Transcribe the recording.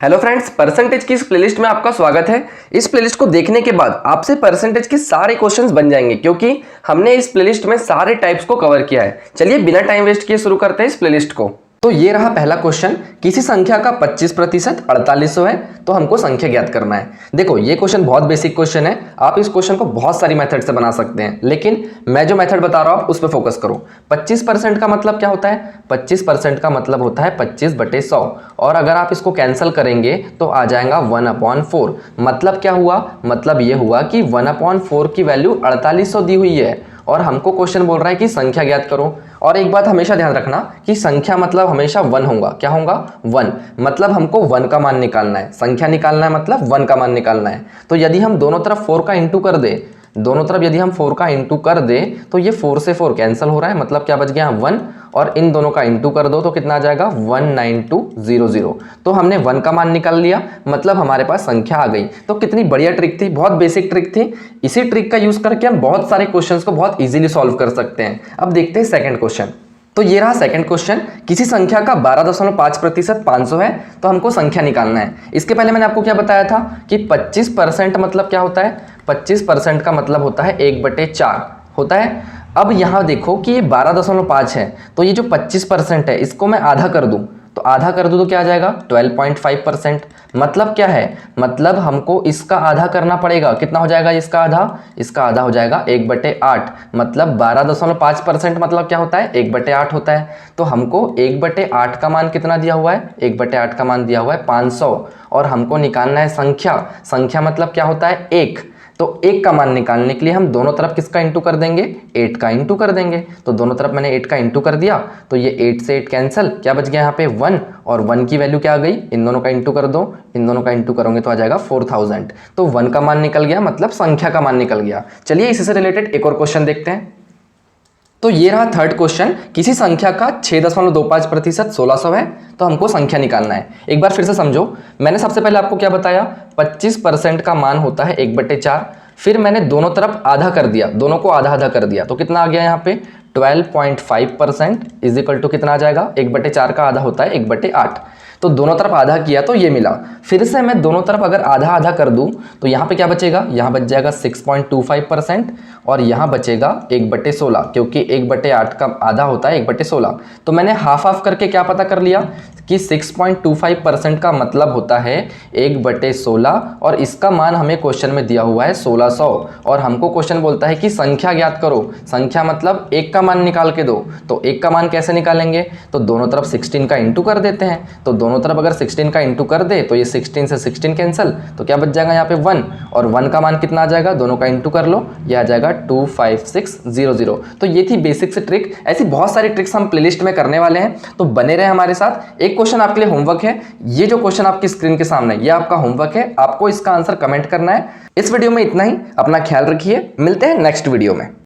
Hello friends, percentage की इस playlist में आपका स्वागत है। इस प्लेलिस्ट को देखने के बाद आपसे परसेंटेज के सारे क्वेश्चंस बन जाएंगे क्योंकि हमने इस प्लेलिस्ट में सारे टाइप्स को कवर किया है। चलिए बिना टाइम वेस्ट किए शुरू करते हैं इस प्लेलिस्ट को। तो ये रहा पहला क्वेश्चन, किसी संख्या का 25% 4800 है तो हमको संख्या ज्ञात करना है। देखो ये क्वेश्चन बहुत बेसिक क्वेश्चन है, आप इस क्वेश्चन को बहुत सारी मेथड से बना सकते हैं, लेकिन मैं जो मेथड बता रहा हूं आप उस पर फोकस करो। 25% का मतलब क्या होता है? 25% का मतलब होता है 25/100, और अगर आप इसको कैंसिल करेंगे तो आ जाएगा 1/4। मतलब क्या हुआ? मतलब ये हुआ कि 1/4 की वैल्यू 4800 दी हुई है और हमको क्वेश्चन बोल रहा है कि संख्या ज्ञात करो। और एक बात हमेशा ध्यान रखना कि संख्या मतलब हमेशा 1 होगा। क्या होगा? 1। मतलब हमको 1 का मान निकालना है, संख्या निकालना है मतलब 1 का मान निकालना है। तो यदि हम दोनों तरफ 4 का इंटू कर दे, दोनों तरफ यदि हम 4 का इंटू कर दे तो ये 4 से 4 कैंसिल हो रहा है, मतलब क्या बच गया? 1। और इन दोनों का इंटू कर दो तो कितना आ जाएगा? 19200। तो हमने 1 का मान निकाल लिया, मतलब हमारे पास संख्या आ गई। तो कितनी बढ़िया ट्रिक थी, बहुत बेसिक ट्रिक थी। इसी ट्रिक का यूज करके हम बहुत सारे क्वेश्चंस को बहुत इजीली सॉल्व कर सकते हैं। अब देखते हैं सेकंड क्वेश्चन। तो ये रहा सेकंड क्वेश्चन, किसी संख्या का 12.5% 500 है तो हमको संख्या निकालना है। इसके पहले मैंने आपको क्या बताया था कि 25% मतलब क्या होता है? 25% का मतलब होता है 1/4 होता है। अब यहां देखो कि ये 12.5 है, तो ये जो 25% है इसको मैं आधा कर दूं, तो आधा कर दूं तो क्या आ जाएगा? 12.5%। मतलब क्या है? मतलब हमको इसका आधा करना पड़ेगा। कितना हो जाएगा इसका आधा? इसका आधा हो जाएगा 1/8। मतलब 12.5% मतलब क्या होता है? 1/8 होता है। तो हमको 1/8 का मान कितना दिया हुआ है? 1/8 का मान दिया हुआ है 500, और हमको निकालना है संख्या। संख्या मतलब क्या होता है? 1। तो 1 का मान निकालने के लिए हम दोनों तरफ किसका इंटू कर देंगे? 8 का इंटू कर देंगे। तो दोनों तरफ मैंने 8 का इंटू कर दिया, तो ये 8 से 8 कैंसिल, क्या बच गया यहाँ पे? 1। और 1 की वैल्यू क्या आ गई? इन दोनों का इंटू कर दो, इन दोनों का इंटू करोगे तो आ जाएगा 4000। तो 1 का मान निकल गया, मतलब संख्या का मान निकल गया। चलिए इसी से रिलेटेड एक और क्वेश्चन देखते हैं। तो ये रहा थर्ड क्वेश्चन, किसी संख्या का 6.25% 1600 है तो हमको संख्या निकालना है। एक बार फिर से समझो, मैंने सबसे पहले आपको क्या बताया? 25% का मान होता है 1/4। फिर मैंने दोनों तरफ आधा कर दिया, दोनों को आधा आधा कर दिया, तो कितना आ गया यहाँ पे? 12.5% इज इक्वल टू कितना आ जाएगा? 1/4 का आधा होता है 1/8। तो दोनों तरफ आधा किया तो ये मिला। फिर से मैं दोनों तरफ अगर आधा आधा कर दूं तो यहाँ पे क्या बचेगा? यहाँ बच जाएगा 6.25%, और यहाँ बचेगा 1/16, क्योंकि 1/8 का आधा होता है 1/16। तो मैंने हाफ हाफ करके क्या पता कर लिया कि 6.25% का मतलब होता है 1/16, और इसका मान हमें क्वेश्चन में दिया हुआ है 1600, और हमको क्वेश्चन बोलता है कि संख्या ज्ञात करो। संख्या मतलब 1 का मान निकाल के दो। तो 1 का मान कैसे निकालेंगे? तो दोनों तरफ 16 का इंटू कर देते हैं। तो दोनों तरफ अगर 16 का इंटू कर दे तो ये 16 से 16 कैंसिल, तो क्या बच जाएगा यहाँ पे? 1। और 1 का मान कितना आ जाएगा? दोनों का इंटू कर लो, ये आ जाएगा 25600। तो ये थी बेसिक से ट्रिक। ऐसी बहुत सारी ट्रिक्स हम प्लेलिस्ट में करने वाले हैं, तो बने रहे हमारे साथ। एक क्वेश्चन आपके लिए होमवर्क है, ये जो क्वेश्चन आपकी स्क्रीन के सामने ये आपका होमवर्क है, आपको इसका आंसर कमेंट करना है। इस वीडियो में इतना ही। अपना ख्याल रखिए, मिलते हैं नेक्स्ट वीडियो में।